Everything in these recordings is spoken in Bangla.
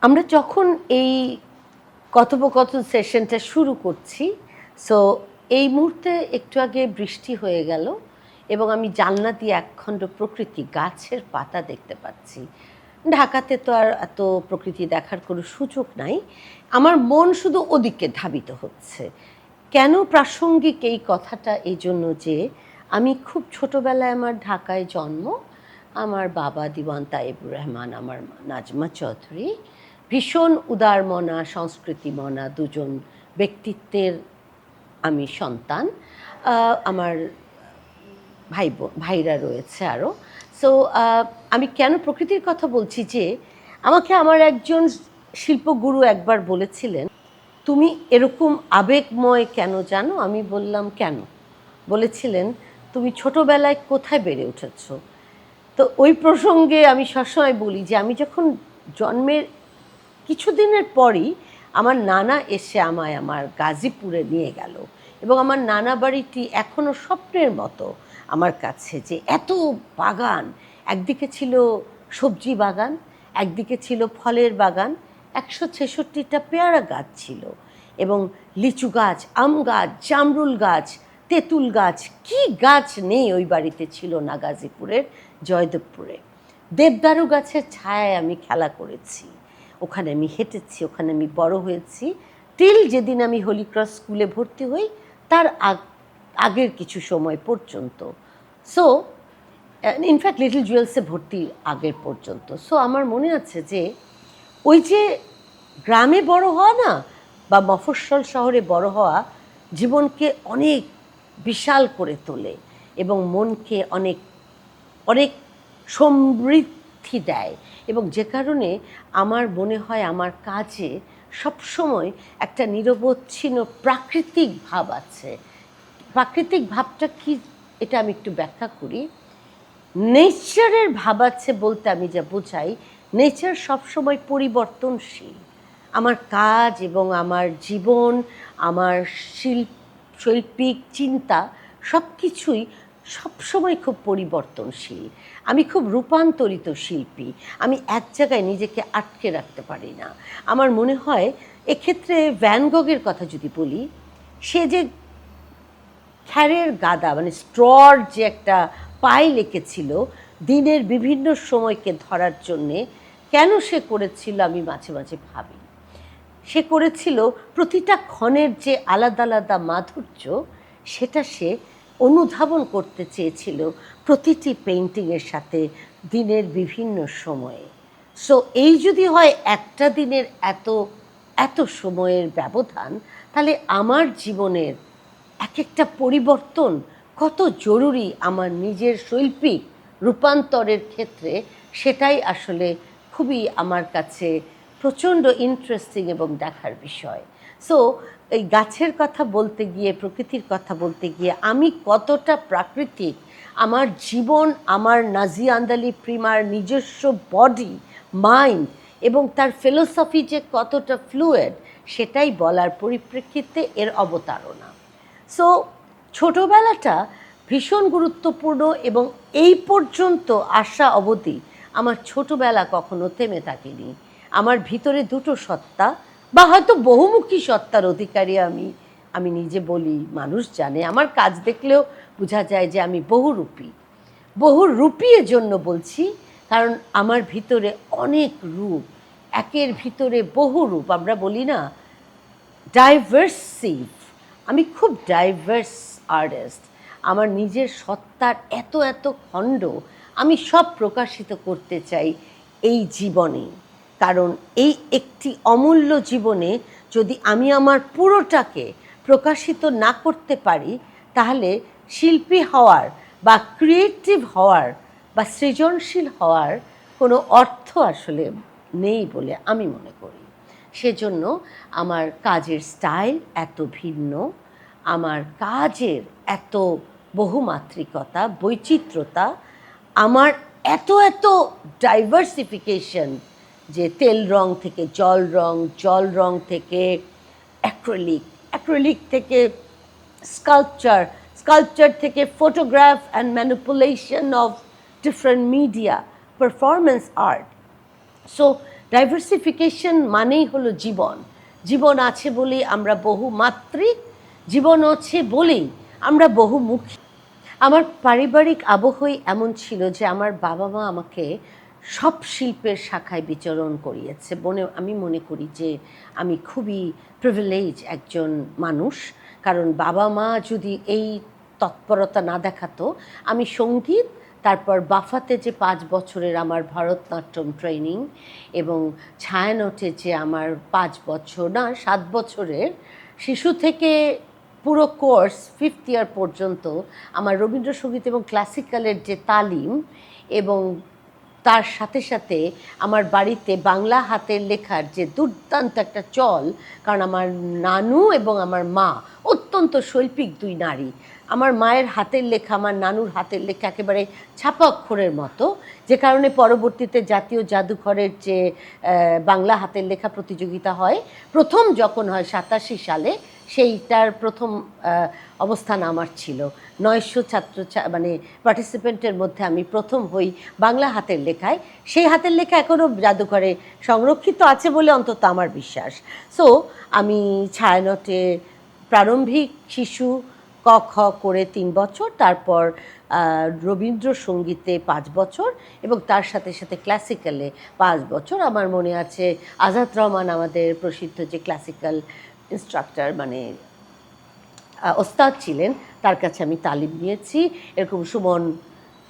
আমরা যখন এই কথোপকথন সেশনটা শুরু করছি, সো এই মুহূর্তে একটু আগে বৃষ্টি হয়ে গেল এবং আমি জানলা দিয়ে একখণ্ড প্রকৃতি, গাছের পাতা দেখতে পাচ্ছি। ঢাকাতে তো আর এত প্রকৃতি দেখার কোনো সুযোগ নাই। আমার মন শুধু ওদিকে ধাবিত হচ্ছে। কেন প্রাসঙ্গিক এই কথাটা? এই জন্য যে আমি খুব ছোটোবেলায় আমার ঢাকায় জন্ম। আমার বাবা দিওয়ান তাইবুর রহমান, আমার মা নাজমা চৌধুরী। ভীষণ উদারমনা, সংস্কৃতিমনা দুজন ব্যক্তিত্বের আমি সন্তান। আমার ভাইরা রয়েছে আরও। সো আমি কেন প্রকৃতির কথা বলছি যে আমাকে আমার একজন শিল্পগুরু একবার বলেছিলেন, তুমি এরকম আবেগময় কেন জানো? আমি বললাম কেন? বলেছিলেন, তুমি ছোটোবেলায় কোথায় বেড়ে উঠেছ? তো ওই প্রসঙ্গে আমি সবসময় বলি যে আমি যখন জন্মের কিছুদিনের পরই আমার নানা এসে আমায় আমার গাজীপুরে নিয়ে গেল এবং আমার নানা বাড়িটি এখনও স্বপ্নের মতো আমার কাছে, যে এত বাগান, একদিকে ছিল সবজি বাগান, একদিকে ছিল ফলের বাগান, 166টা পেয়ারা গাছ ছিল এবং লিচু গাছ, আম গাছ, জামরুল গাছ, তেঁতুল গাছ, কি গাছ নেই ওই বাড়িতে ছিল না গাজীপুরের জয়দেবপুরে। দেবদারু গাছের ছায়ায় আমি খেলা করেছি, ওখানে আমি হেঁটেছি, ওখানে আমি বড় হয়েছি, টিল যেদিন আমি হোলি ক্রস স্কুলে ভর্তি হই তার আগের কিছু সময় পর্যন্ত। সো ইনফ্যাক্ট লিটল জুয়েলসে ভর্তির আগের পর্যন্ত। সো আমার মনে আছে যে ওই যে গ্রামে বড় হওয়া না, বা মফস্বল শহরে বড় হওয়া জীবনকে অনেক বিশাল করে তোলে এবং মনকে অনেক অনেক সমৃদ্ধি দেয়, এবং যে কারণে আমার মনে হয় আমার কাজে সবসময় একটা নিরবচ্ছিন্ন প্রাকৃতিক ভাব আছে। প্রাকৃতিক ভাবটা কি, এটা আমি একটু ব্যাখ্যা করি। নেচারের ভাব আছে বলতে আমি যা বোঝাই, নেচার সবসময় পরিবর্তনশীল। আমার কাজ এবং আমার জীবন, আমার শৈল্পিক চিন্তা সব কিছুই সবসময় খুব পরিবর্তনশীল। আমি খুব রূপান্তরিত শিল্পী, আমি এক জায়গায় নিজেকে আটকে রাখতে পারি না। আমার মনে হয় এক্ষেত্রে ভ্যান গগের কথা যদি বলি, সে যে খ্যারের গাদা, মানে স্ট্রর যে একটা পাইল এঁকেছিল দিনের বিভিন্ন সময়কে ধরার জন্যে, কেন সে করেছিল আমি মাঝে মাঝে ভাবি। সে করেছিল প্রতিটা ক্ষণের যে আলাদা আলাদা মাধুর্য, সেটা সে অনুধাবন করতে চেয়েছিল প্রতিটি পেইন্টিংয়ের সাথে দিনের বিভিন্ন সময়ে। সো এই যদি হয় একটা দিনের এত এত সময়ের ব্যবধান, তাহলে আমার জীবনের এক একটা পরিবর্তন কত জরুরি আমার নিজের শৈল্পিক রূপান্তরের ক্ষেত্রে, সেটাই আসলে খুবই আমার কাছে প্রচণ্ড ইন্টারেস্টিং এবং দেখার বিষয়। সো এই গাছের কথা বলতে গিয়ে, প্রকৃতির কথা বলতে গিয়ে আমি কতটা প্রাকৃতিক আমার জীবন, আমার নাজিয়া আন্দালি প্রিমার নিজস্ব বডি, মাইন্ড এবং তার ফিলোসফি যে কতটা ফ্লুয়েড, সেটাই বলার পরিপ্রেক্ষিতে এর অবতারণা। সো ছোটোবেলাটা ভীষণ গুরুত্বপূর্ণ এবং এই পর্যন্ত আসা অবধি আমার ছোটোবেলা কখনো থেমে থাকেনি। আমার ভিতরে দুটো সত্তা, বা হয়তো বহুমুখী সত্তার অধিকারী আমি নিজে বলি, মানুষ জানে, আমার কাজ দেখলেও বোঝা যায় যে আমি বহুরূপী। বহুরূপী এজন্য বলছি কারণ আমার ভিতরে অনেক রূপ, একের ভিতরে বহু রূপ। আমরা বলি না ডাইভার্সিভ, আমি খুব ডাইভার্স আর্টিস্ট। আমার নিজের সত্তার এত এত খণ্ড আমি সব প্রকাশিত করতে চাই এই জীবনে। কারণ এই একটি অমূল্য জীবনে যদি আমি আমার পুরোটাকে প্রকাশিত না করতে পারি, তাহলে শিল্পী হওয়ার বা ক্রিয়েটিভ হওয়ার বা সৃজনশীল হওয়ার কোনো অর্থ আসলে নেই বলে আমি মনে করি। সেজন্য আমার কাজের স্টাইল এত ভিন্ন, আমার কাজের এত বহুমাত্রিকতা, বৈচিত্র্যতা, আমার এত এত ডাইভার্সিফিকেশন, যে তেল রং থেকে জল রং, জল রং থেকে অ্যাক্রিলিক, অ্যাক্রিলিক থেকে স্কাল্পচার, স্কাল্পচার থেকে photograph and manipulation of different media, performance art. So diversification মানেই হলো জীবন। জীবন আছে বলেই আমরা বহুমাত্রিক, জীবন আছে বলেই আমরা বহুমুখী। আমার পারিবারিক আবহই এমন ছিল যে আমার বাবা মা আমাকে সব শিল্পের শাখায় বিচরণ করিয়েছে। আমি মনে করি যে আমি খুবই প্রিভিলেজ একজন মানুষ, কারণ বাবা মা যদি এই তৎপরতা না দেখাতো, আমি সঙ্গীত, তারপর বাফাতে যে 5 বছরের আমার ভারতনাট্যম ট্রেনিং, এবং ছায়ানটে যে আমার 5 বছর না 7 বছরের, শিশু থেকে পুরো কোর্স 5th ইয়ার পর্যন্ত আমার রবীন্দ্রসঙ্গীত এবং ক্লাসিক্যালের যে তালিম, এবং তার সাথে সাথে আমার বাড়িতে বাংলা হাতের লেখার যে দুর্দান্ত একটা চল, কারণ আমার নানু এবং আমার মা অত্যন্ত শৈল্পিক দুই নারী। আমার মায়ের হাতের লেখা, আমার নানুর হাতের লেখা একেবারে ছাপা অক্ষরের মতো, যে কারণে পরবর্তীতে জাতীয় জাদুঘরের যে বাংলা হাতের লেখা প্রতিযোগিতা হয়, প্রথম যখন হয় 87 সালে, সেইটার প্রথম অবস্থান আমার ছিল। 900 মানে পার্টিসিপেন্টের মধ্যে আমি প্রথম হই বাংলা হাতের লেখায়। সেই হাতের লেখা এখনও জাদুঘরে সংরক্ষিত আছে বলে অন্তত আমার বিশ্বাস। সো আমি ছায়ানটে প্রারম্ভিক শিশু ক খ করে 3 বছর, তারপর রবীন্দ্রসঙ্গীতে 5 বছর, এবং তার সাথে সাথে ক্লাসিক্যালে 5 বছর। আমার মনে আছে আজাদ রহমান আমাদের প্রসিদ্ধ যে ক্লাসিক্যাল ইনস্ট্রাক্টর, মানে ওস্তাদ ছিলেন, তার কাছে আমি তালিম নিয়েছি। এরকম সুমন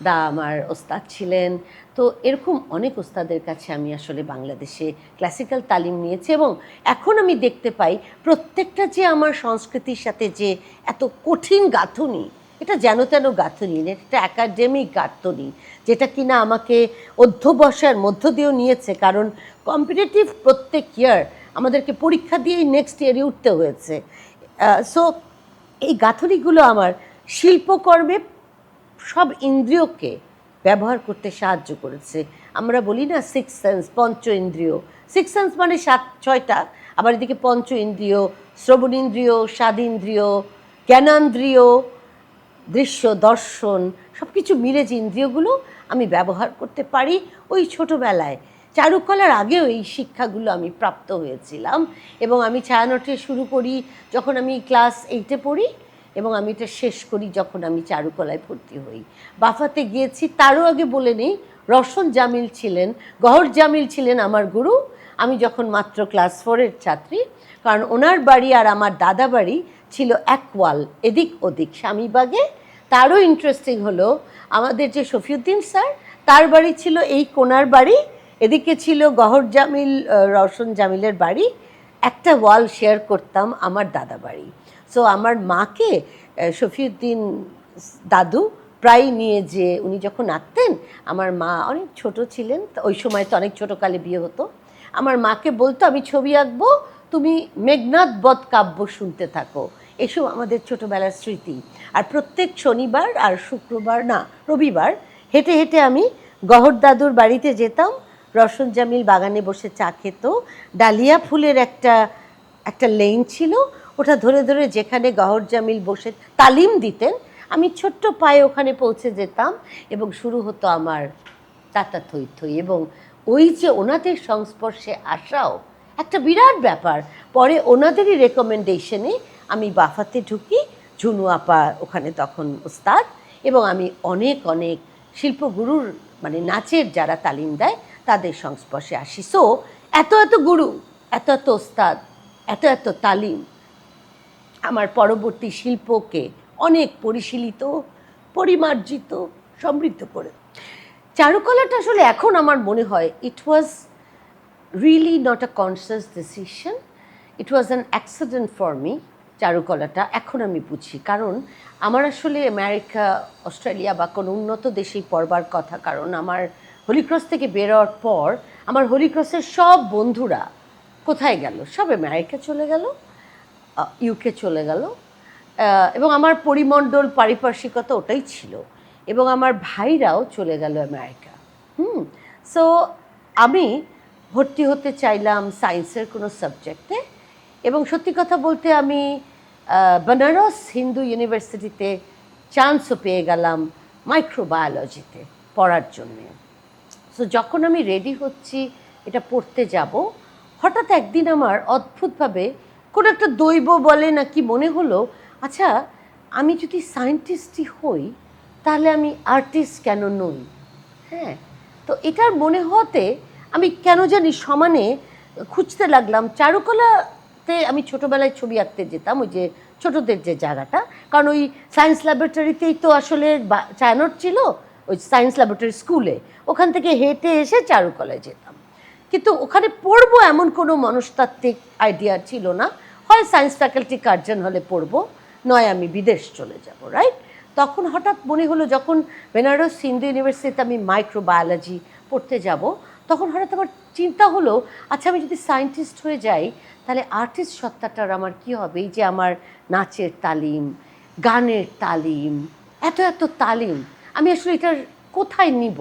দা আমার ওস্তাদ ছিলেন। তো এরকম অনেক ওস্তাদের কাছে আমি আসলে বাংলাদেশে ক্লাসিক্যাল তালিম নিয়েছি, এবং এখন আমি দেখতে পাই প্রত্যেকটা যে আমার সংস্কৃতির সাথে যে এত কঠিন গাঁথুনি, এটা যেন তেন গাঁথুনি, এটা একাডেমিক গাঁথুনি, যেটা কিনা আমাকে অধ্যবসায়ের মধ্য দিয়েও নিয়েছে, কারণ কম্পিটিটিভ প্রত্যেক ইয়ার আমাদেরকে পরীক্ষা দিয়েই নেক্সট ইয়ারে উঠতে হয়েছে। সো এই গাঁথুনিগুলো আমার শিল্পকর্মে সব ইন্দ্রিয়কে ব্যবহার করতে সাহায্য করেছে। আমরা বলি না 6 সেন্স, পঞ্চ ইন্দ্রিয়। 6 সেন্স মানে 6টা, আবার এদিকে পঞ্চ ইন্দ্রিয়, শ্রবণেন্দ্রিয়, স্বাদিন্দ্রিয়, জ্ঞানেন্দ্রিয়, দৃশ্য, দর্শন, সব কিছু মিলে যে ইন্দ্রিয়গুলো আমি ব্যবহার করতে পারি, ওই ছোটোবেলায় চারুকলার আগেও এই শিক্ষাগুলো আমি প্রাপ্ত হয়েছিলাম। এবং আমি ছায়ানটে শুরু করি যখন আমি ক্লাস 8-এ পড়ি, এবং আমি এটা শেষ করি যখন আমি চারুকলায় ভর্তি হই। বাফাতে গিয়েছি, তারও আগে বলে নেই, রওশন জামিল ছিলেন, গহর জামিল ছিলেন আমার গুরু। আমি যখন মাত্র ক্লাস 4-এর ছাত্রী, কারণ ওনার বাড়ি আর আমার দাদা বাড়ি ছিল এক ওয়াল এদিক ওদিক স্বামীবাগে। তারও ইন্টারেস্টিং হলো, আমাদের যে শফিউদ্দিন স্যার, তার বাড়ি ছিল এই কোনার বাড়ি, এদিকে ছিল গহর জামিল, রওশন জামিলের বাড়ি। একটা ওয়াল শেয়ার করতাম আমার দাদা বাড়ি। সো আমার মাকে শফিউদ্দিন দাদু প্রায় নিয়ে, যে উনি যখন আঁকতেন, আমার মা অনেক ছোট ছিলেন, ওই সময় তো অনেক ছোটোকালে বিয়ে হতো, আমার মাকে বলতো আমি ছবি আঁকবো, তুমি মেঘনাদ বধ কাব্য শুনতে থাকো। এসব আমাদের ছোটোবেলার স্মৃতি। আর প্রত্যেক শনিবার আর শুক্রবার না রবিবার হেঁটে হেঁটে আমি গহর দাদুর বাড়িতে যেতাম। রওশন জামিল বাগানে বসে চা খেত, ডালিয়া ফুলের একটা লেন ছিল, ওটা ধরে ধরে যেখানে গহর জামিল বসে তালিম দিতেন, আমি ছোট্ট পায়ে ওখানে পৌঁছে যেতাম, এবং শুরু হতো আমার তাতা থই থই। এবং ওই যে ওনাদের সংস্পর্শে আসাও একটা বিরাট ব্যাপার। পরে ওনাদেরই রেকমেন্ডেশনে আমি বাফাতে ঢুকি, ঝুনু আপা ওখানে তখন ওস্তাদ, এবং আমি অনেক অনেক শিল্পগুরুর, মানে নাচের যারা তালিম দেয় তাদের সংস্পর্শে আসি। সো এত এত গুরু, এত এত ওস্তাদ, এত এত তালিম আমার পরবর্তী শিল্পকে অনেক পরিশীলিত, পরিমার্জিত, সমৃদ্ধ করে। চারুকলাটা আসলে এখন আমার মনে হয় it was really not a conscious decision, it was an accident for me. চারুকলাটা এখন আমি বুঝি, কারণ আমার আসলে আমেরিকা, অস্ট্রেলিয়া বা কোনো উন্নত দেশেই পড়বার কথা, কারণ আমার হলিক্রস থেকে বেরোয়ার পর আমার হলিক্রসের সব বন্ধুরা কোথায় গেল? সব আমেরিকা চলে গেল, ইউকে চলে গেল, এবং আমার পরিমণ্ডল পারিপার্শ্বিকতা ওটাই ছিল, এবং আমার ভাইরাও চলে গেল আমেরিকা। সো আমি ভর্তি হতে চাইলাম সায়েন্সের কোনো সাবজেক্টে, এবং সত্যি কথা বলতে আমি বেনারস হিন্দু ইউনিভার্সিটিতে চান্সও পেয়ে গেলাম মাইক্রোবায়োলজিতে পড়ার জন্যে। সো যখন আমি রেডি হচ্ছি এটা পড়তে যাব। হঠাৎ একদিন আমার অদ্ভুতভাবে কোনো একটা দৈব বলে নাকি মনে হলো, আচ্ছা আমি যদি সায়েন্টিস্টই হই তাহলে আমি আর্টিস্ট কেন নই? হ্যাঁ, তো এটার মনে হতে আমি কেন জানি সমানে খুঁজতে লাগলাম। চারুকলাতে আমি ছোটোবেলায় ছবি আঁকতে যেতাম, ওই যে ছোটোদের যে জায়গাটা, কারণ ওই সায়েন্স ল্যাবরেটরিতেই তো আসলে ছায়ানট ছিল, ওই সায়েন্স ল্যাবরেটরি স্কুলে, ওখান থেকে হেঁটে এসে চারুকলায় যেতাম। কিন্তু ওখানে পড়বো এমন কোনো মনস্তাত্ত্বিক আইডিয়া ছিল না, হয় সায়েন্স ফ্যাকাল্টি কার্জন হলে পড়বো, নয় আমি বিদেশ চলে যাব, রাইট? তখন হঠাৎ মনে হলো, যখন বেনারস হিন্দু ইউনিভার্সিটিতে আমি মাইক্রোবায়োলজি পড়তে যাব, তখন হঠাৎ আমার চিন্তা হলো, আচ্ছা আমি যদি সায়েন্টিস্ট হয়ে যাই তাহলে আর্টিস্ট সত্তাটার আমার কী হবে? এই যে আমার নাচের তালিম, গানের তালিম, এত এত তালিম, আমি আসলে এটার কোথায় নিব?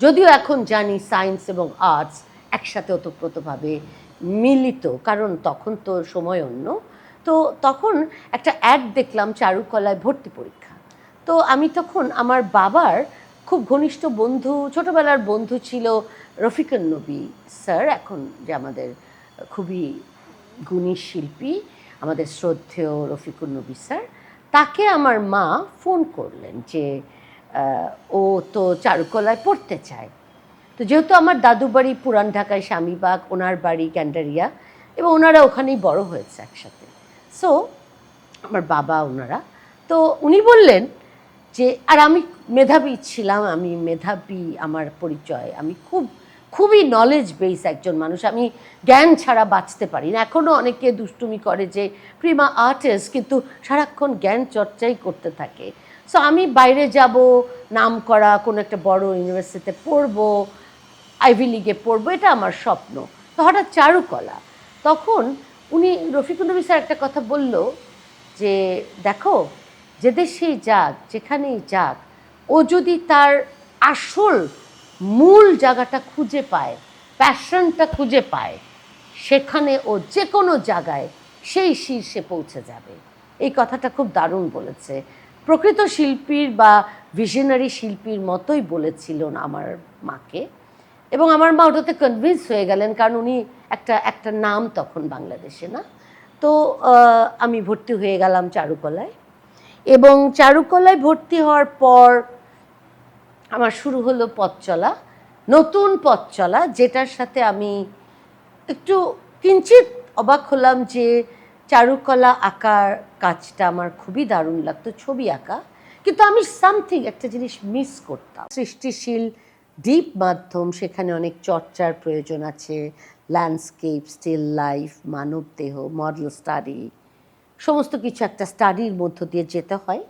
যদিও এখন জানি সায়েন্স এবং আর্টস একসাথে ওতপ্রোতভাবে মিলিত, কারণ তখন তো সময় অন্য। তো তখন একটা অ্যাড দেখলাম চারুকলায় ভর্তি পরীক্ষা। তো আমি তখন আমার বাবার খুব ঘনিষ্ঠ বন্ধু, ছোটোবেলার বন্ধু ছিল রফিকুন নবী স্যার, এখন যে আমাদের খুবই গুণী শিল্পী, আমাদের শ্রদ্ধেয় রফিকুন নবী স্যার, তাকে আমার মা ফোন করলেন যে ও তো চারুকলায় পড়তে চায়। তো যেহেতু আমার দাদু বাড়ি পুরান ঢাকায় স্বামীবাগ, ওনার বাড়ি ক্যান্ডারিয়া, এবং ওনারা ওখানেই বড় হয়েছে একসাথে, সো আমার বাবা ওনারা, তো উনি বললেন যে, আর আমি মেধাবী ছিলাম, আমি মেধাবী আমার পরিচয়, আমি খুবই নলেজ বেস একজন মানুষ, আমি জ্ঞান ছাড়া বাঁচতে পারি না। এখনও অনেকে দুষ্টুমি করে যে প্রিমা আর্টিস্ট, কিন্তু সারাক্ষণ জ্ঞান চর্চাই করতে থাকে। সো আমি বাইরে যাব, নাম করা কোনো একটা বড় ইউনিভার্সিটিতে পড়বো, আইভি লিগে পড়বো, এটা আমার স্বপ্ন। তো হঠাৎ চারুকলা, তখন উনি রফিকুন নবী স্যার একটা কথা বলল যে, দেখো যে দেশেই যাক, যেখানেই যাক, ও যদি তার আসল মূল জায়গাটা খুঁজে পায়, প্যাশনটা খুঁজে পায়, সেখানে ও যে কোনো জায়গায় সেই শীর্ষে পৌঁছে যাবে। এই কথাটা খুব দারুণ বলেছে, প্রকৃত শিল্পীর বা ভিশনারি শিল্পীর মতোই বলেছিলেন আমার মাকে, এবং আমার মা ওটাতে কনভিন্স হয়ে গেলেন, কারণ উনি একটা নাম তখন বাংলাদেশে, না? তো আমি ভর্তি হয়ে গেলাম চারুকলায়, এবং চারুকলায় ভর্তি হওয়ার পর আমার শুরু হলো পথ চলা, নতুন পথ চলা, যেটার সাথে আমি একটু কিঞ্চিত অবাক হলাম যে চারুকলা আঁকার কাজটা আমার খুবই দারুণ লাগতো, ছবি আঁকা, কিন্তু আমি সামথিং একটা জিনিস মিস করতাম। সৃষ্টিশীল ডিপ মাধ্যম, সেখানে অনেক চর্চার প্রয়োজন আছে, ল্যান্ডস্কেপ, স্টিল লাইফ, মানব দেহ, মডেল স্টাডি, সমস্ত কিছু একটা স্টাডির মধ্য দিয়ে যেতে হয়।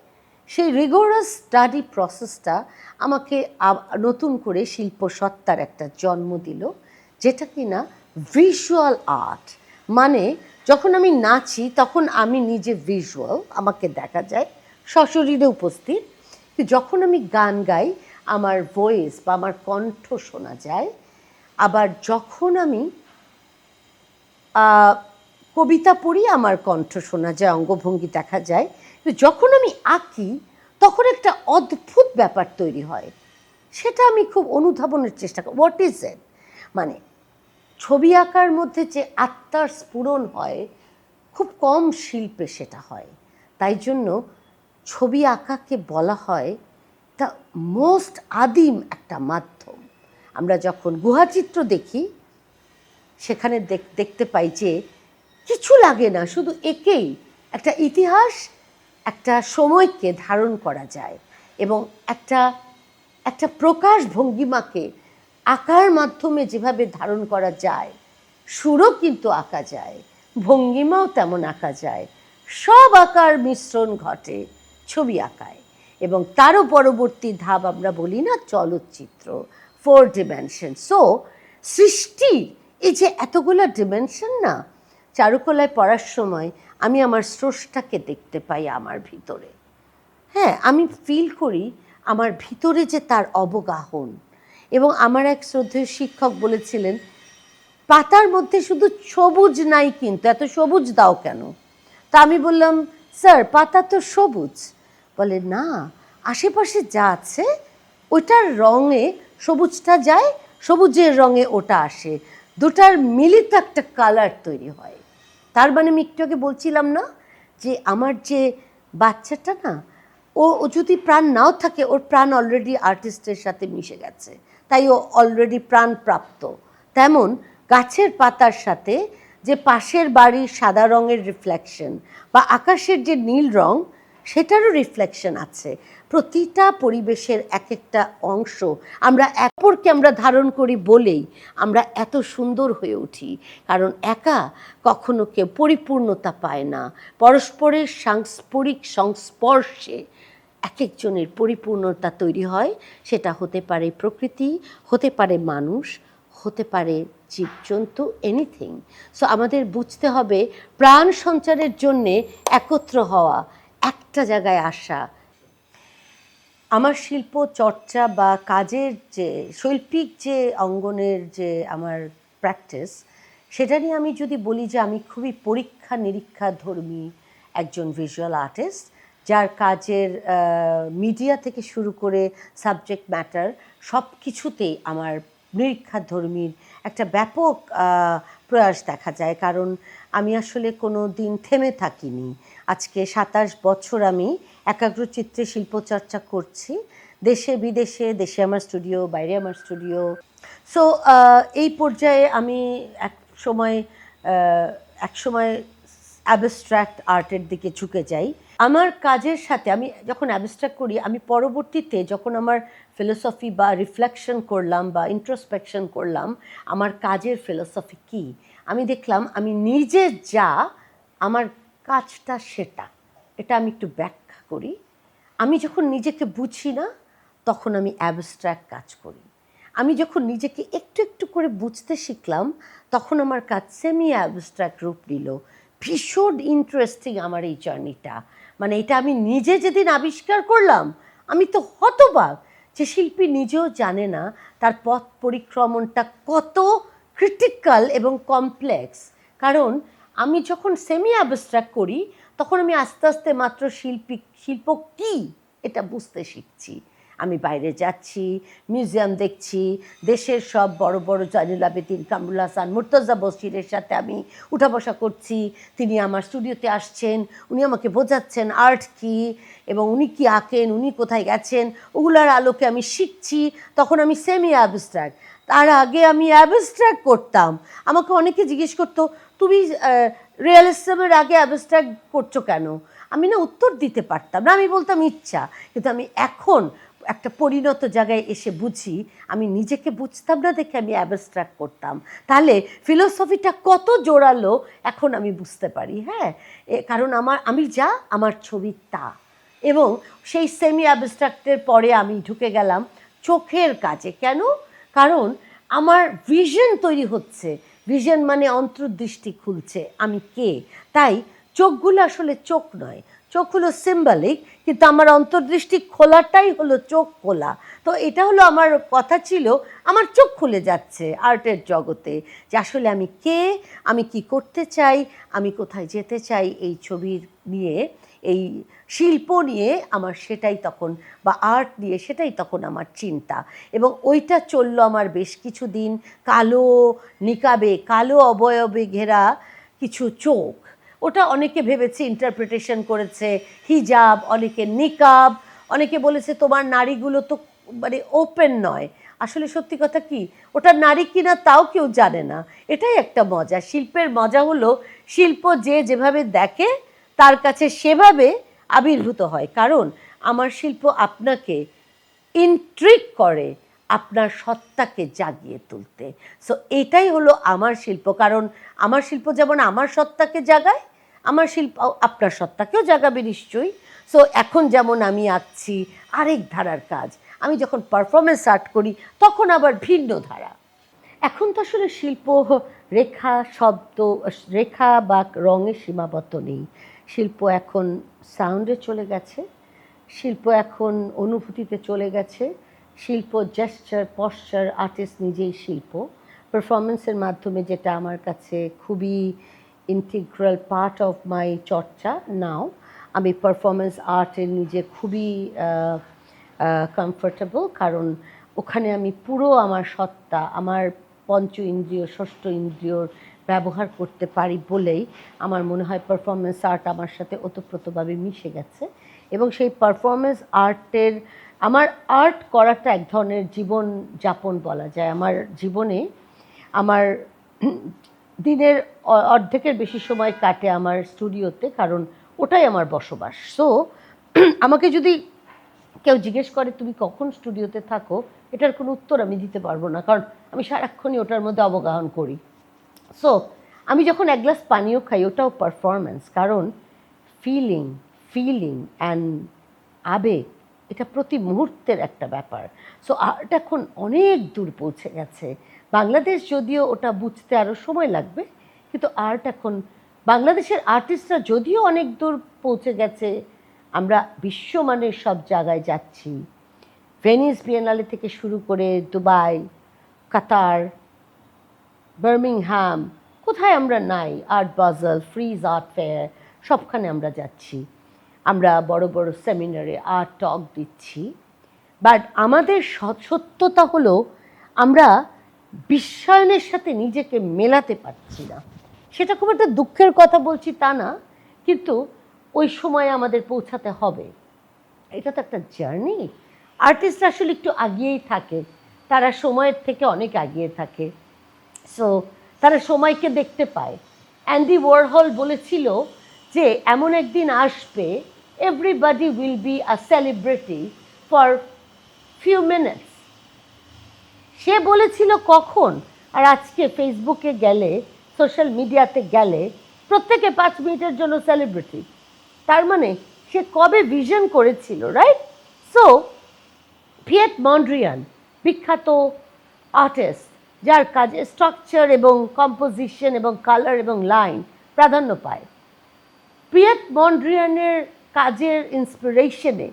সেই রিগোরাস স্টাডি প্রসেসটা আমাকে নতুন করে শিল্পসত্তার একটা জন্ম দিল, যেটা কিনা ভিজুয়াল আর্ট। মানে যখন আমি নাচি তখন আমি নিজে ভিজুয়াল, আমাকে দেখা যায় সশরীরে উপস্থিত, যখন আমি গান গাই আমার ভয়েস বা আমার কণ্ঠ শোনা যায়, আবার যখন আমি কবিতা পড়ি আমার কণ্ঠ শোনা যায়, অঙ্গভঙ্গি দেখা যায়, কিন্তু যখন আমি আঁকি তখন একটা অদ্ভুত ব্যাপার তৈরি হয়, সেটা আমি খুব অনুধাবনের চেষ্টা করি। What is it? মানে ছবি আঁকার মধ্যে যে আত্মার স্ফুরণ হয়, খুব কম শিল্পে সেটা হয়। তাই জন্য ছবি আঁকাকে বলা হয় দ্য মোস্ট আদিম একটা মাধ্যম। আমরা যখন গুহাচিত্র দেখি সেখানে দেখতে পাই যে কিছু লাগে না, শুধু একেই একটা ইতিহাস, একটা সময়কে ধারণ করা যায়, এবং একটা প্রকাশ ভঙ্গিমাকে আঁকার মাধ্যমে যেভাবে ধারণ করা যায়, সুরও কিন্তু আঁকা যায়, ভঙ্গিমাও তেমন আঁকা যায়, সব আঁকার মিশ্রণ ঘটে ছবি আঁকায়। এবং তারও পরবর্তী ধাপ আমরা বলি না চলচ্চিত্র, 4 ডিমেনশন। সো সৃষ্টির এই যে এতগুলো ডিমেনশন, না, চারুকলায় পড়ার সময় আমি আমার স্রষ্টাকে দেখতে পাই আমার ভিতরে। হ্যাঁ, আমি ফিল করি আমার ভিতরে যে তার অবগাহন। এবং আমার এক শ্রদ্ধেয় শিক্ষক বলেছিলেন, পাতার মধ্যে শুধু সবুজ নাই, কিন্তু এত সবুজ দাও কেন? তা আমি বললাম, স্যার পাতা তো সবুজ। বলে, না, আশেপাশে যা আছে ওইটার রঙে সবুজটা যায়, সবুজের রঙে ওটা আসে, দুটার মিলিত একটা কালার তৈরি হয়। তার মানে আমি একটু আগে বলছিলাম না যে আমার যে বাচ্চাটা না, ও যদি প্রাণ নাও থাকে, ওর প্রাণ অলরেডি আর্টিস্টের সাথে মিশে গেছে, তাই ও অলরেডি প্রাণপ্রাপ্ত। তেমন গাছের পাতার সাথে যে পাশের বাড়ির সাদা রঙের রিফ্লেকশন বা আকাশের যে নীল রং, সেটারও রিফ্লেকশন আছে। প্রতিটা পরিবেশের এক একটা অংশ আমরা অপরকে আমরা ধারণ করি বলেই আমরা এত সুন্দর হয়ে উঠি। কারণ একা কখনো কেউ পরিপূর্ণতা পায় না, পরস্পরের সাংস্পরিক সংস্পর্শে এক একজনের পরিপূর্ণতা তৈরি হয়। সেটা হতে পারে প্রকৃতি, হতে পারে মানুষ, হতে পারে জীবজন্তু, এনিথিং। সো আমাদের বুঝতে হবে প্রাণ সঞ্চারের জন্যে একত্র হওয়া, একটা জায়গায় আসা। আমার শিল্প চর্চা বা কাজের যে শৈল্পিক যে অঙ্গনের যে আমার প্র্যাকটিস, সেটা নিয়ে আমি যদি বলি যে আমি খুবই পরীক্ষা নিরীক্ষা ধর্মী একজন ভিজুয়াল আর্টিস্ট, যার কাজের মিডিয়া থেকে শুরু করে সাবজেক্ট ম্যাটার সব কিছুতেই আমার নিরীক্ষা ধর্মীর একটা ব্যাপক প্রয়াস দেখা যায়। কারণ আমি আসলে কোনো দিন থেমে থাকিনি। আজকে 27 বছর আমি একাগ্রচিত্রে শিল্পচর্চা করছি, দেশে বিদেশে, দেশে আমার স্টুডিও, বাইরে আমার স্টুডিও। সো এই পর্যায়ে আমি এক সময় অ্যাবস্ট্র্যাক্ট আর্টের দিকে ঝুঁকে যাই। আমার কাজের সাথে আমি যখন অ্যাবস্ট্রাক্ট করি, আমি পরবর্তীতে যখন আমার ফিলোসফি বা রিফ্লেকশন করলাম বা ইন্ট্রোস্পেকশন করলাম, আমার কাজের ফিলোসফি কী, আমি দেখলাম আমি নিজে যা, আমার কাজটা সেটা। এটা আমি একটু ব্যাখ্যা করি। আমি যখন নিজেকে বুঝি না, তখন আমি অ্যাবস্ট্রাক্ট কাজ করি। আমি যখন নিজেকে একটু একটু করে বুঝতে শিখলাম, তখন আমার কাজ সেমি অ্যাবস্ট্রাক্ট রূপ নিল। ভীষণ ইন্টারেস্টিং আমার এই জার্নিটা। মানে এটা আমি নিজে যেদিন আবিষ্কার করলাম, আমি তো হতবাক যে শিল্পী নিজেও জানে না তার পথ পরিক্রমণটা কত ক্রিটিক্যাল এবং কমপ্লেক্স। কারণ আমি যখন সেমি অ্যাবস্ট্রাক্ট করি, তখন আমি আস্তে আস্তে মাত্র শিল্প কী এটা বুঝতে শিখছি। আমি বাইরে যাচ্ছি, মিউজিয়াম দেখছি, দেশের সব বড় বড় জয়নুল আবেদিন, কামরুল হাসান, মুর্তজা বশিরের সাথে আমি উঠা বসা করছি। তিনি আমার স্টুডিওতে আসছেন, উনি আমাকে বোঝাচ্ছেন আর্ট কী এবং উনি কী আঁকেন, উনি কোথায় গেছেন, ওগুলার আলোকে আমি শিখছি। তখন আমি সেমি অ্যাবস্ট্রাক্ট। তার আগে আমি অ্যাবস্ট্রাক্ট করতাম। আমাকে অনেকে জিজ্ঞেস করতো, তুমি রিয়েলিজমের আগে অ্যাবস্ট্রাক্ট করছো কেন? আমি না উত্তর দিতে পারতাম না, আমি বলতাম ইচ্ছা। কিন্তু আমি এখন একটা পরিণত জায়গায় এসে বুঝি, আমি নিজেকে বুঝতাম না দেখে আমি অ্যাবস্ট্রাক্ট করতাম। তাহলে ফিলোসফিটা কত জোরালো এখন আমি বুঝতে পারি। হ্যাঁ, কারণ আমি যা, আমার ছবি তা। এবং সেই সেমি অ্যাবস্ট্রাক্টের পরে আমি ঢুকে গেলাম চোখের কাজে। কেন? কারণ আমার ভিশন তৈরি হচ্ছে। ভিশন মানে অন্তর্দৃষ্টি খুলছে, আমি কে। তাই চোখগুলো আসলে চোখ নয়, চোখ হলো সিম্বলিক, কিন্তু আমার অন্তর্দৃষ্টি খোলাটাই হলো চোখ খোলা। তো এটা হলো আমার কথা ছিল, আমার চোখ খুলে যাচ্ছে আর্টের জগতে, যে আসলে আমি কে, আমি কি করতে চাই, আমি কোথায় যেতে চাই এই ছবির নিয়ে, এই শিল্প নিয়ে আমার সেটাই তখন, বা আর্ট নিয়ে সেটাই তখন আমার চিন্তা। এবং ওইটা চললো আমার বেশ কিছু দিন। কালো নিকাবে, কালো অবয়বে ঘেরা কিছু চোখ, ওটা অনেকে ভেবেছে, ইন্টারপ্রিটেশন করেছে হিজাব, অনেকে নিকাব, অনেকে বলেছে তোমার নাড়িগুলো তো মানে ওপেন নয়। আসলে সত্যি কথা কি, ওটা নারী কিনা তাও কেউ জানে না। এটাই একটা মজা। শিল্পের মজা হলো শিল্প যে যেভাবে দেখে তার কাছে সেভাবে আবির্ভূত হয়। কারণ আমার শিল্প আপনাকে ইন্ট্রিগ করে, আপনার সত্তাকে জাগিয়ে তুলতে। সো এটাই হলো আমার শিল্প। কারণ আমার শিল্প যেমন আমার সত্তাকে জাগায়, আমার শিল্প আপনার সত্তাকেও জাগাবে নিশ্চয়ই। সো এখন যেমন আমি আঁকছি আরেক ধারার কাজ, আমি যখন পারফরমেন্স আর্ট করি তখন আবার ভিন্ন ধারা। এখন তো আসলে শিল্প রেখা, শব্দ, রেখা বা রঙে সীমাবদ্ধ নেই। শিল্প এখন সাউন্ডে চলে গেছে, শিল্প এখন অনুভূতিতে চলে গেছে। শিল্প জেস্চার, পশ্চার, আর্টিস্ট নিজেই শিল্প। পারফরমেন্সের মাধ্যমে, যেটা আমার কাছে খুবই ইন্টিগ্রাল পার্ট অফ মাই চর্চা নাও, আমি পারফরমেন্স আর্টের নিজে খুবই কমফোর্টেবল। কারণ ওখানে আমি পুরো আমার সত্তা, আমার পঞ্চ ইন্দ্রিয়, ষষ্ঠ ইন্দ্রিয়র ব্যবহার করতে পারি বলেই আমার মনে হয় পারফরমেন্স আর্ট আমার সাথে ওতপ্রোতভাবে মিশে গেছে। এবং সেই পারফরমেন্স আর্টের, আমার আর্ট করাটা এক ধরনের জীবনযাপন বলা যায়। আমার জীবনে আমার দিনের অর্ধেকের বেশি সময় কাটে আমার স্টুডিওতে, কারণ ওটাই আমার বসবাস। সো আমাকে যদি কেউ জিজ্ঞেস করে তুমি কখন স্টুডিওতে থাকো, এটার কোনো উত্তর আমি দিতে পারবো না, কারণ আমি সারাক্ষণই ওটার মধ্যে অবগাহন করি। সো আমি যখন এক গ্লাস পানীয় খাই, ওটাও পারফরমেন্স, কারণ ফিলিং অ্যান্ড আবেগ, এটা প্রতি মুহূর্তের একটা ব্যাপার। সো আর্ট এখন অনেক দূর পৌঁছে গেছে। বাংলাদেশ যদিও ওটা বুঝতে আরও সময় লাগবে, কিন্তু আর্ট এখন, বাংলাদেশের আর্টিস্টরা যদিও অনেক দূর পৌঁছে গেছে, আমরা বিশ্বমানের সব জায়গায় যাচ্ছি, ভেনিস বিয়েনালে থেকে শুরু করে দুবাই, কাতার, বার্মিংহাম, কোথায় আমরা নাই, আর্ট বাজাল, ফ্রিজ আর্ট ফেয়ার, সবখানে আমরা যাচ্ছি। আমরা বড় বড় সেমিনারে আর্ট টক দিচ্ছি। বাট আমাদের সত্যতা হলো আমরা বিশ্বায়নের সাথে নিজেকে মেলাতে পারছি না। সেটা খুব একটা দুঃখের কথা বলছি তা না, কিন্তু ওই সময় আমাদের পৌঁছাতে হবে। এটা তো একটা জার্নি। আর্টিস্ট আসলে একটু আগিয়েই থাকে, তারা সময়ের থেকে অনেক আগিয়ে থাকে। সো তারা সময়কে দেখতে পায়। অ্যান্ডি ওয়ারহল বলেছিল যে এমন একদিন আসবে, everybody will be a celebrity for few minutes. সে বলেছিল কখন, আর আজকে ফেসবুকে গেলে, সোশ্যাল মিডিয়াতে গেলে প্রত্যেকে 5 মিনিটের জন্য সেলিব্রিটি। তার মানে সে কবে ভিশন করেছিল, রাইট? সো পিয়েট মন্ড্রিয়ান, বিখ্যাত আর্টিস্ট, যার কাজে স্ট্রাকচার এবং কম্পোজিশন এবং কালার এবং লাইন প্রাধান্য পায়, পিয়েট মন্ড্রিয়ানের কাজের ইন্সপিরেশনে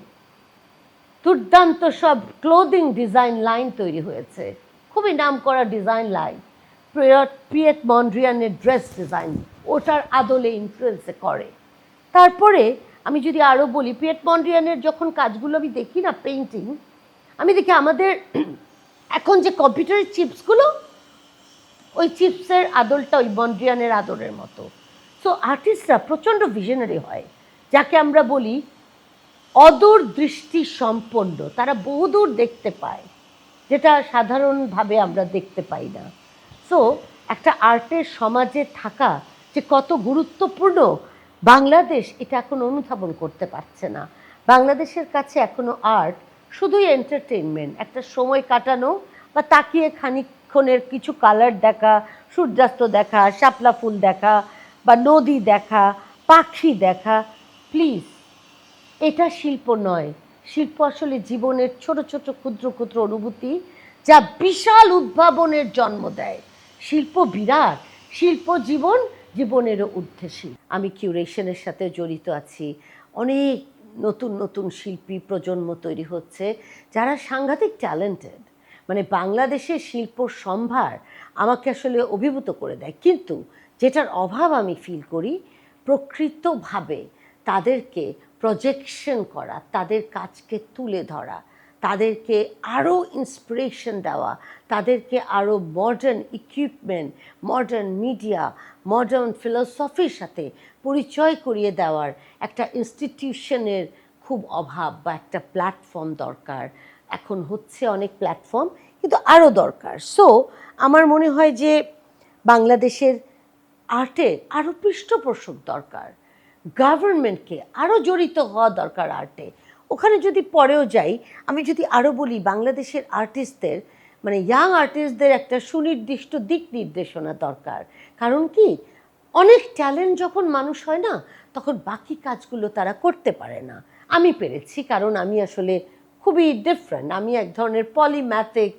দুর্দান্ত সব ক্লোদিং ডিজাইন লাইন তৈরি হয়েছে, খুবই নামকরা ডিজাইন লাইন। পিয়েট মন্ড্রিয়ানের ড্রেস ডিজাইন ওটার আদলে ইনফ্লুয়েন্সে করে। তারপরে আমি যদি আরও বলি, পিয়েট মন্ড্রিয়ানের যখন কাজগুলো আমি দেখি না, পেইন্টিং, আমি দেখি আমাদের এখন যে কম্পিউটারের চিপসগুলো, ওই চিপসের আদলটা ওই মন্ড্রিয়ানের আদলের মতো। সো আর্টিস্টরা প্রচণ্ড ভিশনারি হয়, যাকে আমরা বলি অদূর দৃষ্টি সম্পন্ন। তারা বহুদূর দেখতে পায়, যেটা সাধারণভাবে আমরা দেখতে পাই না। সো একটা আর্টের সমাজে থাকা যে কত গুরুত্বপূর্ণ, বাংলাদেশ এটা এখন অনুধাবন করতে পারছে না। বাংলাদেশের কাছে এখনও আর্ট শুধুই এন্টারটেনমেন্ট, একটা সময় কাটানো বা তাকিয়ে খানিকক্ষণের কিছু কালার দেখা, সূর্যাস্ত দেখা, শাপলা ফুল দেখা বা নদী দেখা, পাখি দেখা। প্লিজ, এটা শিল্প নয়। শিল্প আসলে জীবনের ছোট ছোট ক্ষুদ্র ক্ষুদ্র অনুভূতি, যা বিশাল উদ্ভাবনের জন্ম দেয়। শিল্প বিরাট, শিল্প জীবন, জীবনেরও উদ্দেশ্যী। আমি কিউরেশনের সাথে জড়িত আছি। অনেক নতুন নতুন শিল্পী প্রজন্ম তৈরি হচ্ছে, যারা সাংঘাতিক ট্যালেন্টেড। মানে বাংলাদেশের শিল্প সম্ভার আমাকে আসলে অভিভূত করে দেয়। কিন্তু যেটার অভাব আমি ফিল করি, প্রকৃতভাবে তাদেরকে প্রজেকশন করা, তাদের কাজকে তুলে ধরা, তাদেরকে আরও ইন্সপিরেশন দেওয়া, তাদেরকে আরও modern equipment, modern media, modern ফিলোসফির সাথে পরিচয় করিয়ে দেওয়ার একটা ইনস্টিটিউশনের খুব অভাব, বা একটা প্ল্যাটফর্ম দরকার। এখন হচ্ছে অনেক প্ল্যাটফর্ম, কিন্তু আরও দরকার। সো আমার মনে হয় যে বাংলাদেশের আর্টে আরও পৃষ্ঠপোষক দরকার, গভর্নমেন্টকে আরও জড়িত হওয়া দরকার আর্টে। ওখানে যদি পরেও যাই, আমি যদি আরও বলি, বাংলাদেশের আর্টিস্টদের, মানে ইয়াং আর্টিস্টদের একটা সুনির্দিষ্ট দিক নির্দেশনা দরকার। কারণ কি, অনেক ট্যালেন্ট যখন মানুষ হয় না, তখন বাকি কাজগুলো তারা করতে পারে না। আমি পেরেছি, কারণ আমি আসলে খুবই ডিফারেন্ট। আমি এক ধরনের পলিম্যাথিক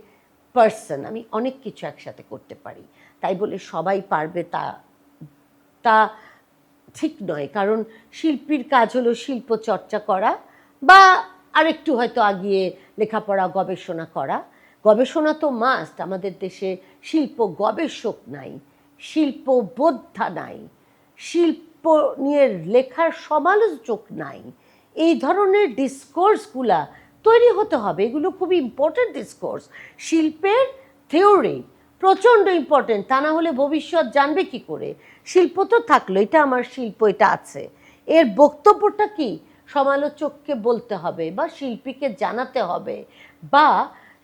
পার্সন, আমি অনেক কিছু একসাথে করতে পারি। তাই বলে সবাই পারবে তা তা ঠিক নয়। কারণ শিল্পীর কাজ হলো শিল্প চর্চা করা, বা আরেকটু হয়তো আগিয়ে লেখাপড়া গবেষণা করা। গবেষণা তো মাস্ট। আমাদের দেশে শিল্প গবেষক নাই, শিল্প বোদ্ধা নাই, শিল্প নিয়ে লেখার সমালোচক নাই। এই ধরনের ডিসকোর্সগুলা তৈরি হতে হবে। এগুলো খুবই ইম্পর্ট্যান্ট ডিসকোর্স। শিল্পের থিওরি প্রচণ্ড ইম্পর্টেন্ট, তা না হলে ভবিষ্যৎ জানবে কি করে? শিল্প তো থাকলো, এটা আমার শিল্প, এটা আছে, এর বক্তব্যটা কি সমালোচককে বলতে হবে বা শিল্পীকে জানাতে হবে বা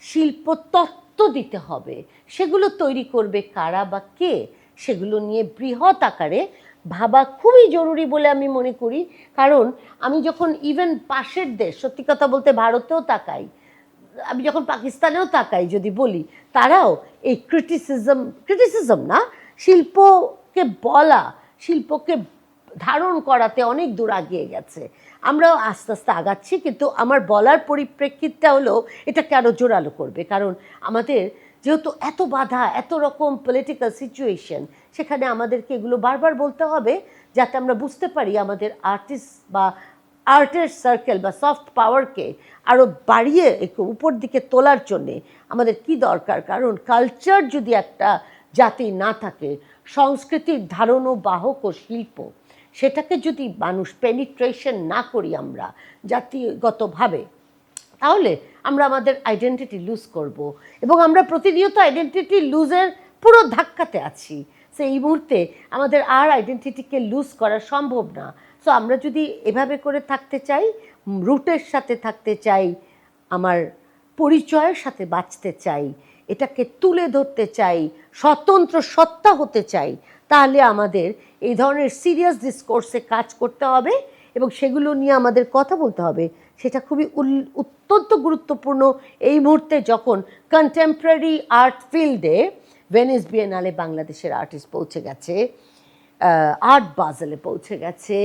শিল্প তত্ত্ব দিতে হবে। সেগুলো তৈরি করবে কারা বা কে, সেগুলো নিয়ে বৃহৎ আকারে ভাবা খুবই জরুরি বলে আমি মনে করি। কারণ আমি যখন ইভেন পাশের দেশ, সত্যি কথা বলতে ভারতেও তাকাই, আমি যখন পাকিস্তানেও তাকাই যদি বলি, তারাও এই ক্রিটিসিজম না, শিল্পকে বলা, শিল্পকে ধারণ করাতে অনেক দূর আগিয়ে গেছে। আমরাও আস্তে আস্তে আগাচ্ছি, কিন্তু আমার বলার পরিপ্রেক্ষিতটা হলো এটাকে আরও জোরালো করবে। কারণ আমাদের যেহেতু এত বাধা, এত রকম পলিটিক্যাল সিচুয়েশন, সেখানে আমাদেরকে এগুলো বারবার বলতে হবে যাতে আমরা বুঝতে পারি আমাদের আর্টিস্ট বা আর্টের সার্কেল বা সফট পাওয়ারকে আরও বাড়িয়ে একটু উপর দিকে তোলার জন্যে আমাদের কি দরকার। কারণ কালচার যদি একটা জাতি না থাকে, সংস্কৃতির ধারণ ও বাহক ও শিল্প, সেটাকে যদি মানুষ পেনিট্রেশন না করি আমরা জাতিগতভাবে, তাহলে আমরা আমাদের আইডেন্টিটি লুজ করব এবং আমরা প্রতিনিয়ত আইডেন্টিটি লুজের পুরো ধাক্কাতে আছি। সো এই মুহূর্তে আমাদের আর আইডেন্টিটিকে লুজ করা সম্ভব না। সো আমরা যদি এভাবে করে থাকতে চাই, রুটের সাথে থাকতে চাই, আমার পরিচয়ের সাথে বাঁচতে চাই, এটাকে তুলে ধরতে চাই, স্বতন্ত্র সত্তা হতে চাই, তাহলে আমাদের এই ধরনের সিরিয়াস ডিসকোর্সে কাজ করতে হবে এবং সেগুলো নিয়ে আমাদের কথা বলতে হবে। সেটা খুবই অত্যন্ত গুরুত্বপূর্ণ এই মুহূর্তে, যখন কন্টেম্পোরারি আর্ট ফিল্ডে ভেনিস বিয়েনালে বাংলাদেশের আর্টিস্ট পৌঁছে গেছে, আর্ট বাজেলে পৌঁছে গেছে,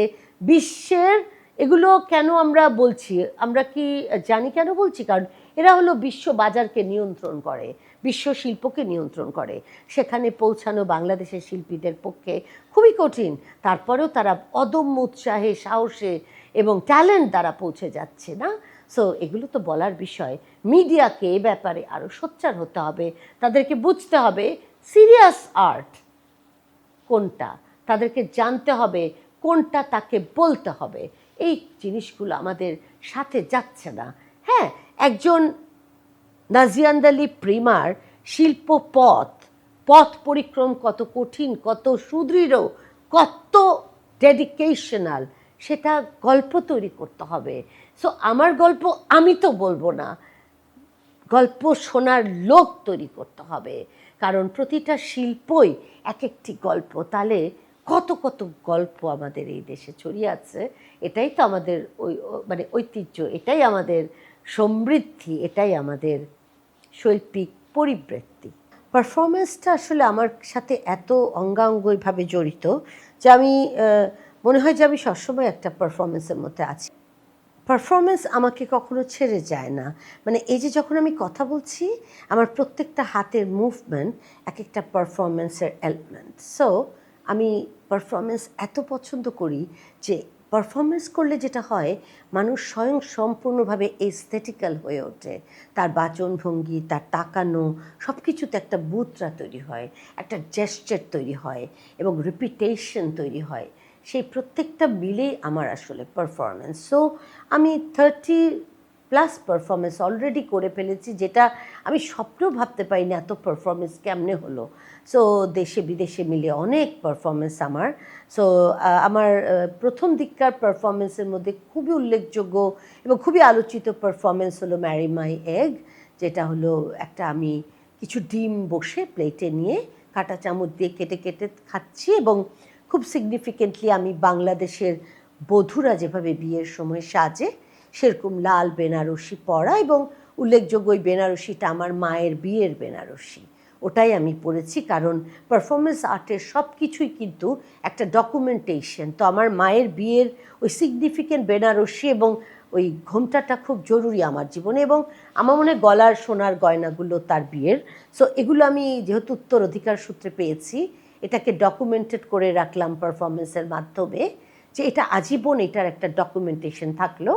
বিশ্বের এগুলো কেন আমরা বলছি, আমরা কি জানি কেন বলছি? কারণ এরা হলো বিশ্ব বাজারকে নিয়ন্ত্রণ করে, বিশ্ব শিল্পকে নিয়ন্ত্রণ করে। সেখানে পৌঁছানো বাংলাদেশের শিল্পীদের পক্ষে খুবই কঠিন, তারপরেও তারা অদম্য উৎসাহে, সাহসে এবং ট্যালেন্ট দ্বারা পৌঁছে যাচ্ছে না। সো এগুলো তো বলার বিষয়। মিডিয়াকে এ ব্যাপারে আরও সোচ্চার হতে হবে, তাদেরকে বুঝতে হবে সিরিয়াস আর্ট কোনটা, তাদেরকে জানতে হবে কোনটা তাকে বলতে হবে। এই জিনিসগুলো আমাদের সাথে যাচ্ছে না। হ্যাঁ, একজন নাজিয়ান্দালি প্রিমার শিল্প পথ পরিক্রম কত কঠিন, কত সুদৃঢ়, কত ডেডিকেশনাল, সেটা গল্প তৈরি করতে হবে। সো আমার গল্প আমি তো বলবো না, গল্প শোনার লোক তৈরি করতে হবে। কারণ প্রতিটা শিল্পই এক একটি গল্প, তাহলে কত কত গল্প আমাদের এই দেশে ছড়িয়ে আছে। এটাই তো আমাদের মানে ঐতিহ্য, এটাই আমাদের সমৃদ্ধি, এটাই আমাদের শৈল্পিক পরিবৃত্তি। পারফরমেন্সটা আসলে আমার সাথে এত অঙ্গাঙ্গইভাবে জড়িত যে আমি মনে হয় যে আমি সবসময় একটা পারফরমেন্সের মধ্যে আছি। পারফরমেন্স আমাকে কখনো ছেড়ে যায় না। মানে এই যে যখন আমি কথা বলছি, আমার প্রত্যেকটা হাতের মুভমেন্ট এক একটা পারফরমেন্সের এলিমেন্ট। সো আমি পারফরমেন্স এত পছন্দ করি যে পারফরমেন্স করলে যেটা হয়, মানুষ স্বয়ং সম্পূর্ণভাবে এস্থেটিক্যাল হয়ে ওঠে। তার বাচনভঙ্গি, তার তাকানো, সব কিছুতে একটা মুদ্রা তৈরি হয়, একটা জেস্চার তৈরি হয় এবং রিপিটেশন তৈরি হয়। সেই প্রত্যেকটা মিলেই আমার আসলে পারফরমেন্স। সো আমি 30+ পারফরমেন্স অলরেডি করে ফেলেছি, যেটা আমি স্বপ্নেও ভাবতে পারিনি এত পারফরমেন্স কেমনে হলো। সো দেশে বিদেশে মিলে অনেক পারফরমেন্স আমার। সো আমার প্রথম দিককার পারফরমেন্সের মধ্যে খুবই উল্লেখযোগ্য এবং খুবই আলোচিত পারফরমেন্স হলো ম্যারি মাই এগ, যেটা হলো একটা আমি কিছু ডিম বসে প্লেটে নিয়ে কাঁটা চামচ দিয়ে কেটে কেটে খাচ্ছি এবং খুব সিগনিফিকেন্টলি আমি বাংলাদেশের বধূরা যেভাবে বিয়ের সময় সাজে সেরকম লাল বেনারসি পরা, এবং উল্লেখযোগ্য ওই বেনারসিটা আমার মায়ের বিয়ের বেনারসি, ওটাই আমি পরেছি। কারণ পারফরমেন্স আর্টের সব কিছুই কিন্তু একটা ডকুমেন্টেশন। তো আমার মায়ের বিয়ের ওই সিগনিফিকেন্ট বেনারসি এবং ওই ঘোমটাটা খুব জরুরি আমার জীবনে, এবং আমার মনে হয় গলার সোনার গয়নাগুলো তার বিয়ের। সো এগুলো আমি যেহেতু উত্তরাধিকার সূত্রে পেয়েছি, এটাকে ডকুমেন্টেড করে রাখলাম পারফরমেন্সের মাধ্যমে, যে এটা আজীবন এটার একটা ডকুমেন্টেশন থাকলো।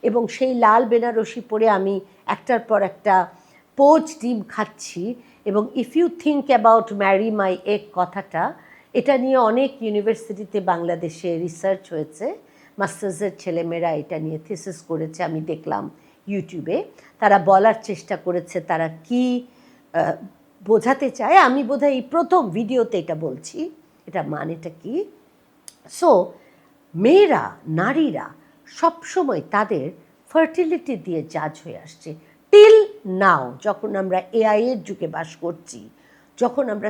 এবং সেই লাল বেনারসি পরে আমি একটার পর একটা পোচ ডিম খাচ্ছি। এবং if you think about marry my egg কথাটা, এটা নিয়ে অনেক ইউনিভার্সিটিতে বাংলাদেশে রিসার্চ হয়েছে, মাস্টার্সের ছেলেমেয়েরা এটা নিয়ে থিসিস করেছে, আমি দেখলাম ইউটিউবে। তারা বলার চেষ্টা করেছে তারা কি বোঝাতে চায়। আমি বোধহয় এই প্রথম ভিডিওতে এটা বলছি, এটা মানেটা কি। সো মেয়েরা, নারীরা সবসময় তাদের ফার্টিলিটি দিয়ে জাজ হয়ে আসছে টিল নাও। যখন আমরা এআইয়ের যুগে বাস করছি, যখন আমরা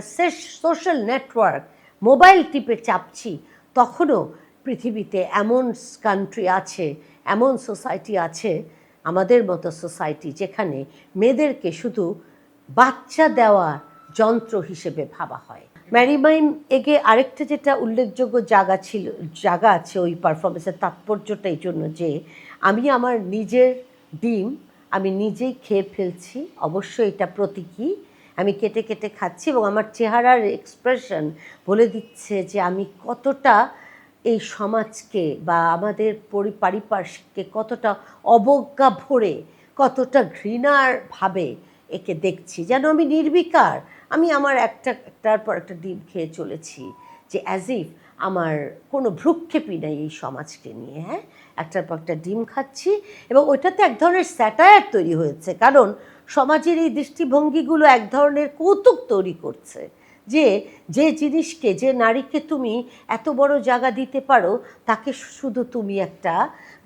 সোশ্যাল নেটওয়ার্ক মোবাইল টিপে চাপছি, তখনও পৃথিবীতে এমন কান্ট্রি আছে, এমন সোসাইটি আছে, আমাদের মতো সোসাইটি, যেখানে মেয়েদেরকে শুধু বাচ্চা দেওয়া যন্ত্র হিসেবে ভাবা হয়। ম্যারিমাইম এগে আরেকটা যেটা উল্লেখযোগ্য জায়গা আছে ওই পারফরমেন্সের তাৎপর্যটা এই জন্য যে আমি আমার নিজের ডিম আমি নিজেই খেয়ে ফেলছি। অবশ্যই এটা প্রতীকী, আমি কেটে কেটে খাচ্ছি এবং আমার চেহারার এক্সপ্রেশন বলে দিচ্ছে যে আমি কতটা এই সমাজকে বা আমাদের পারিপার্শ্বিককে কতটা অবজ্ঞা ভরে, কতটা ঘৃণার ভাবে একে দেখছি, যেন আমি নির্বিকার, আমি আমার একটার পর একটা ডিম খেয়ে চলেছি, যে অ্যাজ ইফ আমার কোনো ভ্রুক্ষেপই নেই এই সমাজকে নিয়ে। হ্যাঁ, একটার পর একটা ডিম খাচ্ছি এবং ওইটাতে এক ধরনের স্যাটায়ার তৈরি হয়েছে, কারণ সমাজের এই দৃষ্টিভঙ্গিগুলো এক ধরনের কৌতুক তৈরি করছে যে যে জিনিসকে, যে নারীকে তুমি এত বড় জায়গা দিতে পারো, তাকে শুধু তুমি একটা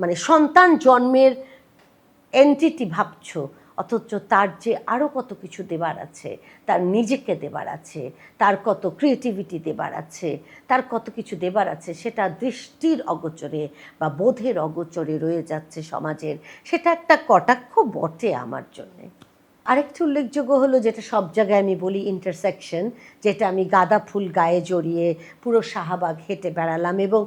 মানে সন্তান জন্মের এন্টিটি ভাবছো, অথচ তার যে আরও কত কিছু দেবার আছে, তার নিজেকে দেবার আছে, তার কত ক্রিয়েটিভিটি দেবার আছে, তার কত কিছু দেবার আছে, সেটা দৃষ্টির অগোচরে বা বোধের অগোচরে রয়ে যাচ্ছে সমাজের। সেটা একটা কটাক্ষ বটে আমার জন্যে। আরেকটি উল্লেখযোগ্য হলো, যেটা সব জায়গায় আমি বলি, ইন্টারসেকশন, যেটা আমি গাঁদা ফুল গায়ে জড়িয়ে পুরো শাহবাগ হেঁটে বেড়ালাম এবং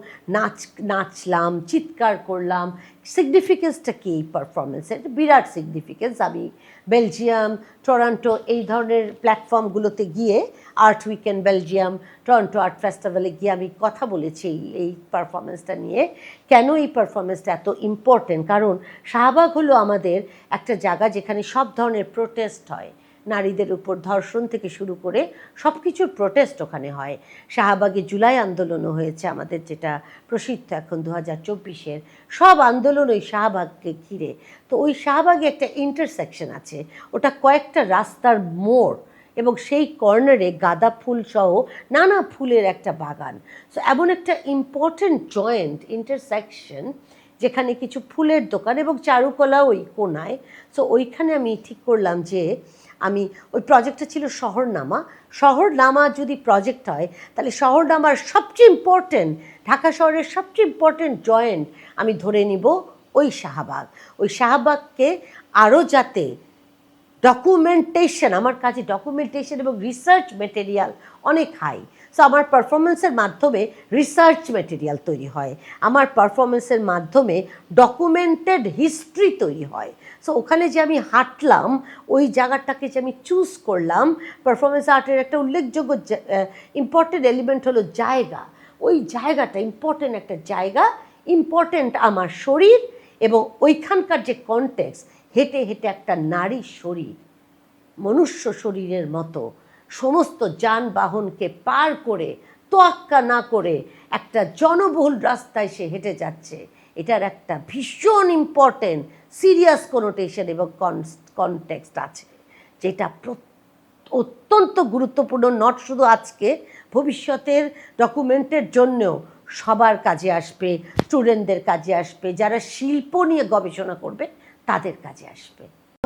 নাচলাম, চিৎকার করলাম। সিগনিফিকেন্সটা কি এই পারফরমেন্সের? বিরাট সিগনিফিকেন্স। আমি বেলজিয়াম, টরন্টো এই ধরনের প্ল্যাটফর্মগুলোতে গিয়ে, art weekend Belgium, Toronto art ফেস্টিভ্যালে গিয়ে আমি কথা বলেছি এই পারফরমেন্সটা নিয়ে। কেন এই পারফরমেন্সটা এত ইম্পর্টেন্ট? কারণ শাহবাগ হলো আমাদের একটা জায়গা যেখানে সব ধরনের প্রোটেস্ট হয়, নারীদের উপর ধর্ষণ থেকে শুরু করে সব কিছুর প্রোটেস্ট ওখানে হয়। শাহবাগে জুলাই আন্দোলনও হয়েছে আমাদের, যেটা প্রসিদ্ধ এখন 2024-এর সব আন্দোলন ওই শাহবাগকে ঘিরে। তো ওই শাহবাগে একটা ইন্টারসেকশন আছে, ওটা কয়েকটা রাস্তার মোড় এবং সেই কর্নারে গাঁদা ফুল সহ নানা ফুলের একটা বাগান। সো এমন একটা ইম্পর্টেন্ট জয়েন্ট ইন্টারসেকশন, যেখানে কিছু ফুলের দোকান এবং চারুকলা ওই কোনায়। সো ওইখানে আমি ঠিক করলাম যে আমি, ওই প্রজেক্টটা ছিল শহরনামা। শহরনামা যদি প্রজেক্ট হয়, তাহলে শহরনামার সবচেয়ে ইম্পর্টেন্ট, ঢাকা শহরের সবচেয়ে ইম্পর্টেন্ট জয়েন্ট আমি ধরে নিব ওই শাহবাগ। ওই শাহবাগকে আরও যাতে ডকুমেন্টেশন, আমার কাছে ডকুমেন্টেশন এবং রিসার্চ মেটেরিয়াল অনেক হাই। সো আমার পারফরমেন্সের মাধ্যমে রিসার্চ মেটেরিয়াল তৈরি হয়, আমার পারফরমেন্সের মাধ্যমে ডকুমেন্টেড হিস্ট্রি তৈরি হয়। সো ওখানে যে আমি হাঁটলাম, ওই জায়গাটাকে যে আমি চুজ করলাম, পারফরমেন্স আর্টের একটা উল্লেখযোগ্য ইম্পর্টেন্ট এলিমেন্ট হলো জায়গা। ওই জায়গাটা ইম্পর্টেন্ট একটা জায়গা, ইম্পর্টেন্ট আমার শরীর এবং ওইখানকার যে কনটেক্সট, হেঁটে হেঁটে একটা নারী শরীর মনুষ্য শরীরের মতো সমস্ত যানবাহনকে পার করে, তোয়াক্কা না করে একটা জনবহুল রাস্তায় সে হেঁটে যাচ্ছে। এটার একটা ভীষণ ইম্পর্টেন্ট সিরিয়াস কোনোটেশন এবং কনটেক্সট আছে, যেটা অত্যন্ত গুরুত্বপূর্ণ, নট শুধু আজকে, ভবিষ্যতের ডকুমেন্টের জন্যও সবার কাজে আসবে, স্টুডেন্টদের কাজে আসবে, যারা শিল্প নিয়ে গবেষণা করবে তাদের কাজে আসবে।